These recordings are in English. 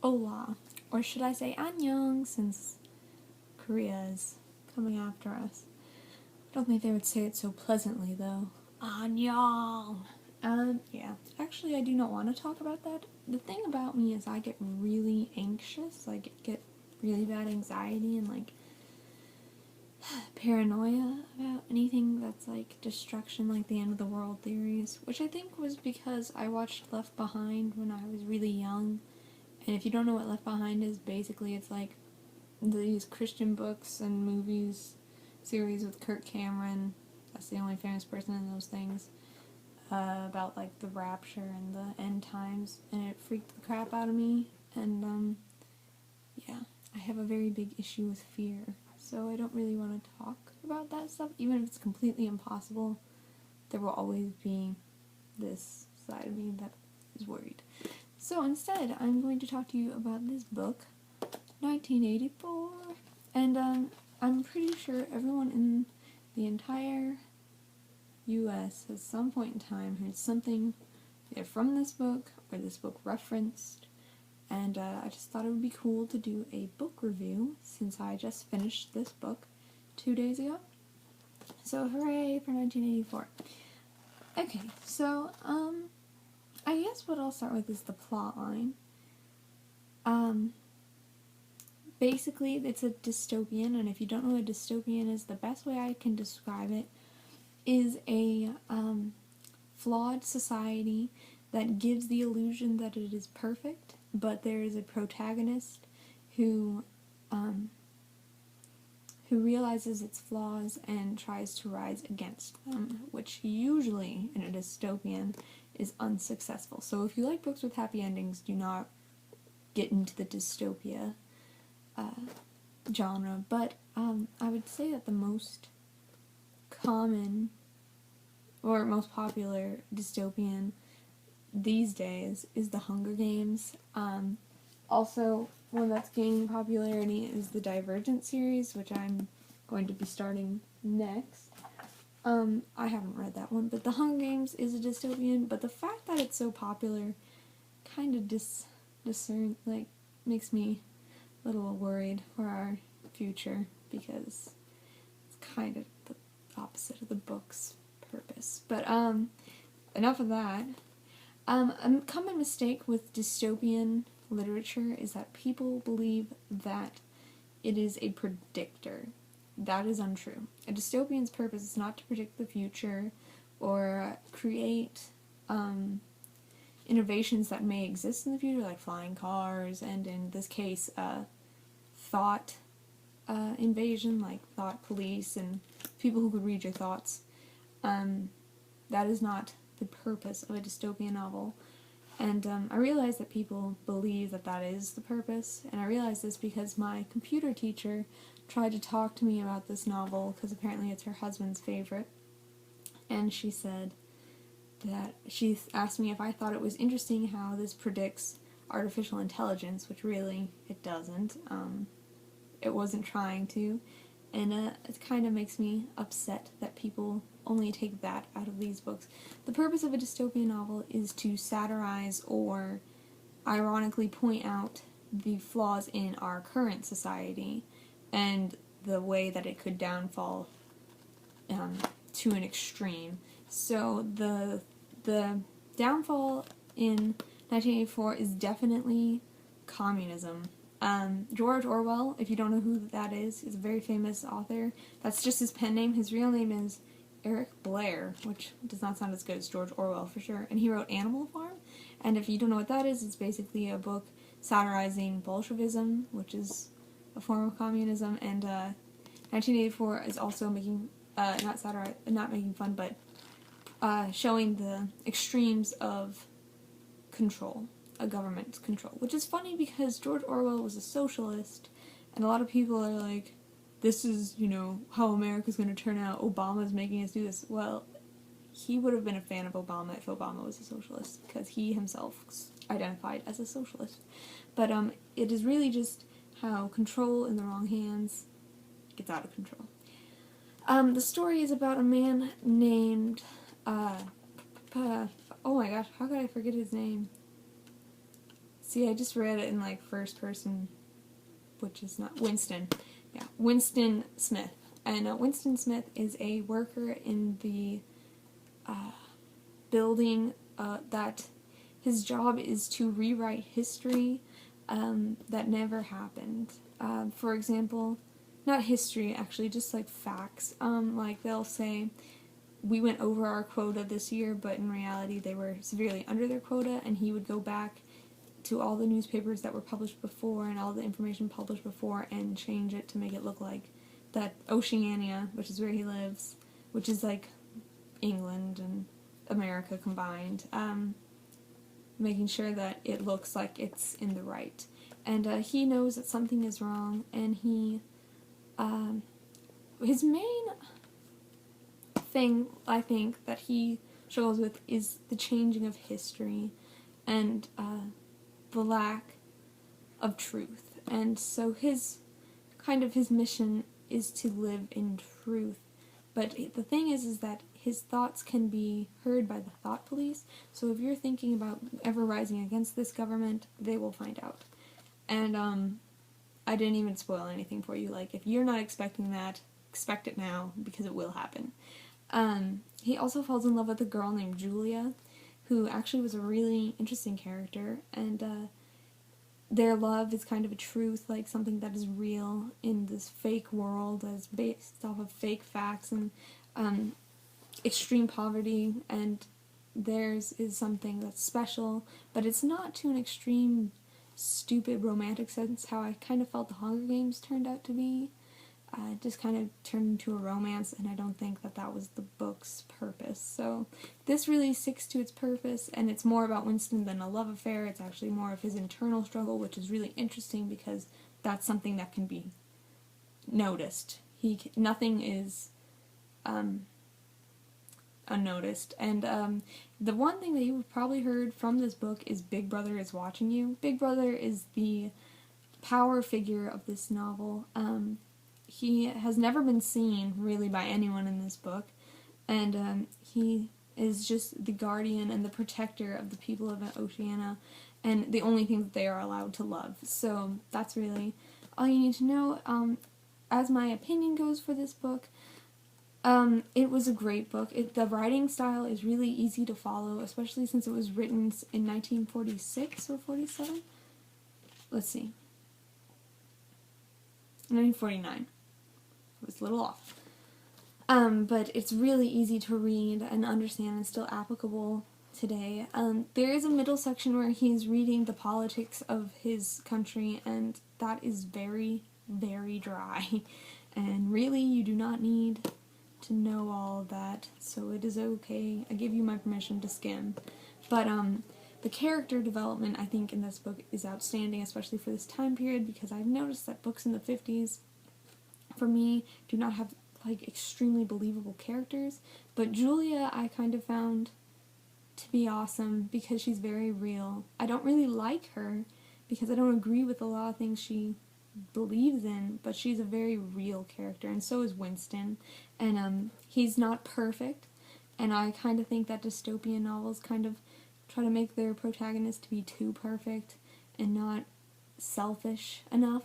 Hola, or should I say annyeong, since Korea is coming after us. I don't think they would say it so pleasantly, though. Annyeong! Yeah. Actually, I do not want to talk about that. The thing about me is I get really anxious. I get really bad anxiety and, like, paranoia about anything that's, like, destruction, like the end of the world theories, which I think was because I watched Left Behind when I was really young. And if you don't know what Left Behind is, basically it's, like, these Christian books and movies series with Kirk Cameron. That's the only famous person in those things. About like the rapture and the end times, and it freaked the crap out of me. And yeah, I have a very big issue with fear, so I don't really want to talk about that stuff. Even if it's completely impossible, there will always be this side of me that is worried. So instead, I'm going to talk to you about this book, 1984, and I'm pretty sure everyone in the entire US at some point in time heard something either from this book or this book referenced, and I just thought it would be cool to do a book review since I just finished this book 2 days ago. So hooray for 1984. Okay, so I guess what I'll start with is the plot line. Basically, it's a dystopian, and if you don't know what a dystopian is, the best way I can describe it is a flawed society that gives the illusion that it is perfect, but there is a protagonist who realizes its flaws and tries to rise against them, which usually in a dystopian is unsuccessful. So if you like books with happy endings, do not get into the dystopia genre. But I would say that the most common or most popular dystopian these days is The Hunger Games. Also, one that's gaining popularity is the Divergent series, which I'm going to be starting next. I haven't read that one, but The Hunger Games is a dystopian, but the fact that it's so popular kind of makes me a little worried for our future, because it's kind of the opposite of the book's purpose. But enough of that. A common mistake with dystopian literature is that people believe that it is a predictor. That is untrue. A dystopian's purpose is not to predict the future or create innovations that may exist in the future, like flying cars, and in this case, thought invasion, like thought police and people who could read your thoughts. That is not the purpose of a dystopian novel. And I realize that people believe that that is the purpose, and I realize this because my computer teacher tried to talk to me about this novel, because apparently it's her husband's favorite, and she said that she asked me if I thought it was interesting how this predicts artificial intelligence, which really it doesn't. It wasn't trying to, and it kind of makes me upset that people only take that out of these books. The purpose of a dystopian novel is to satirize or ironically point out the flaws in our current society and the way that it could downfall to an extreme. So the downfall in 1984 is definitely communism. George Orwell, if you don't know who that is a very famous author. That's just his pen name. His real name is Eric Blair, which does not sound as good as George Orwell for sure. And he wrote Animal Farm. And if you don't know what that is, it's basically a book satirizing Bolshevism, which is a form of communism. And 1984 is also making not making fun, but showing the extremes of control, a government's control, which is funny because George Orwell was a socialist, and a lot of people are like, this is, how America's going to turn out, Obama's making us do this. Well, he would have been a fan of Obama if Obama was a socialist, because he himself identified as a socialist. But it is really just how control in the wrong hands gets out of control. The story is about a man named, oh my gosh, how could I forget his name? See, I just read it in like first person, which is not Winston. Yeah, Winston Smith. And Winston Smith is a worker in the building that his job is to rewrite history that never happened. For example, not history actually, just like facts. Like they'll say, we went over our quota this year, but in reality they were severely under their quota, and he would go back to all the newspapers that were published before and all the information published before and change it to make it look like that Oceania, which is where he lives, which is like England and America combined, making sure that it looks like it's in the right. And he knows that something is wrong, and his main thing, I think, that he struggles with is the changing of history and the lack of truth. And so his mission is to live in truth. But the thing is that his thoughts can be heard by the thought police, so if you're thinking about ever rising against this government, they will find out. And I didn't even spoil anything for you. Like, if you're not expecting that, expect it now, because it will happen. He also falls in love with a girl named Julia, who actually was a really interesting character, and their love is kind of a truth, like something that is real in this fake world that is based off of fake facts and extreme poverty, and theirs is something that's special, but it's not to an extreme, stupid, romantic sense, how I kind of felt the Hunger Games turned out to be. It just kind of turned into a romance, and I don't think that that was the book's purpose. So this really sticks to its purpose, and it's more about Winston than a love affair. It's actually more of his internal struggle, which is really interesting because that's something that can be noticed. Nothing is unnoticed. And the one thing that you've probably heard from this book is Big Brother is watching you. Big Brother is the power figure of this novel. He has never been seen, really, by anyone in this book, and he is just the guardian and the protector of the people of Oceania, and the only thing that they are allowed to love. So that's really all you need to know. As my opinion goes for this book, it was a great book. The writing style is really easy to follow, especially since it was written in 1946 or 47? Let's see. 1949. It was a little off. But it's really easy to read and understand and still applicable today. There is a middle section where he's reading the politics of his country, and that is very, very dry. And really, you do not need to know all of that, so it is okay. I give you my permission to skim. But the character development, I think, in this book is outstanding, especially for this time period, because I've noticed that books in the 50s, for me, do not have, like, extremely believable characters. But Julia, I kind of found to be awesome because she's very real. I don't really like her because I don't agree with a lot of things she believes in, but she's a very real character, and so is Winston. And he's not perfect, and I kind of think that dystopian novels kind of try to make their protagonist to be too perfect and not selfish enough,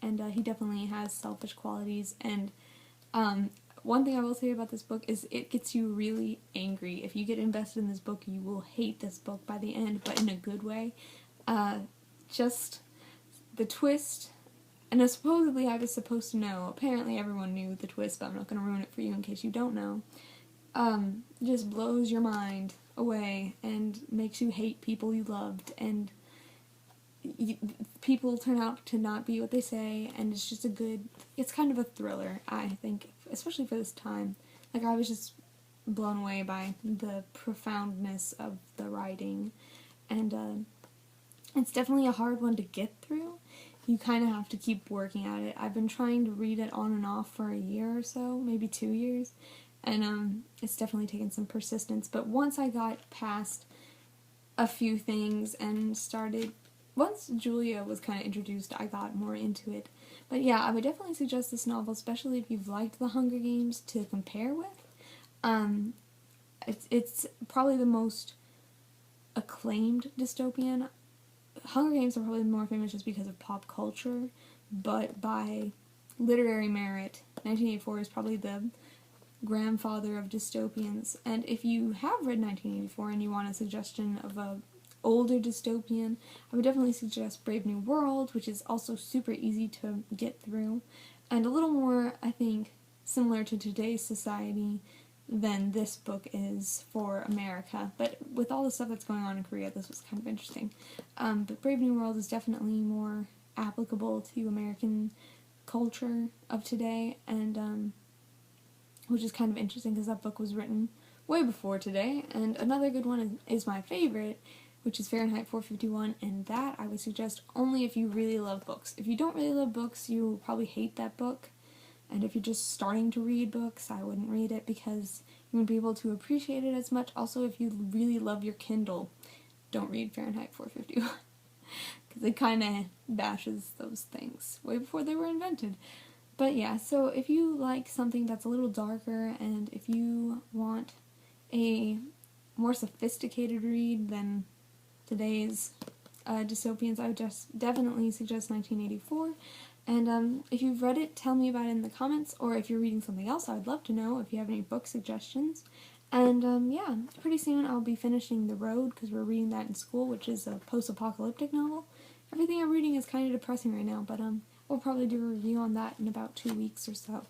and he definitely has selfish qualities. And one thing I will say about this book is it gets you really angry. If you get invested in this book, you will hate this book by the end, but in a good way. Just the twist, and supposedly I was supposed to know, apparently everyone knew the twist, but I'm not going to ruin it for you in case you don't know, just blows your mind away and makes you hate people you loved, and people turn out to not be what they say, and it's just it's kind of a thriller, I think, especially for this time. Like, I was just blown away by the profoundness of the writing, and it's definitely a hard one to get through. You kind of have to keep working at it. I've been trying to read it on and off for a year or so, maybe 2 years, and it's definitely taken some persistence. But once I got past a few things and once Julia was kind of introduced, I got more into it. But yeah, I would definitely suggest this novel, especially if you've liked The Hunger Games, to compare with. It's probably the most acclaimed dystopian Hunger Games are probably more famous just because of pop culture, but by literary merit, 1984 is probably the grandfather of dystopians. And if you have read 1984 and you want a suggestion of a older dystopian, I would definitely suggest Brave New World, which is also super easy to get through, and a little more, I think, similar to today's society than this book is for America. But with all the stuff that's going on in Korea, this was kind of interesting. But Brave New World is definitely more applicable to American culture of today, and which is kind of interesting because that book was written way before today. And another good one is my favorite, which is Fahrenheit 451, and that I would suggest only if you really love books. If you don't really love books, you will probably hate that book. And if you're just starting to read books, I wouldn't read it because you wouldn't be able to appreciate it as much. Also, if you really love your Kindle, don't read Fahrenheit 451 because it kind of bashes those things way before they were invented. But yeah, so if you like something that's a little darker, and if you want a more sophisticated read than today's dystopians, I would just definitely suggest 1984. And if you've read it, tell me about it in the comments, or if you're reading something else, I would love to know if you have any book suggestions. And yeah, pretty soon I'll be finishing The Road, because we're reading that in school, which is a post-apocalyptic novel. Everything I'm reading is kind of depressing right now, but we'll probably do a review on that in about 2 weeks or so.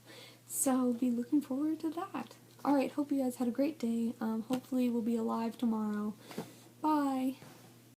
So be looking forward to that. Alright, hope you guys had a great day. Hopefully we'll be alive tomorrow. Bye!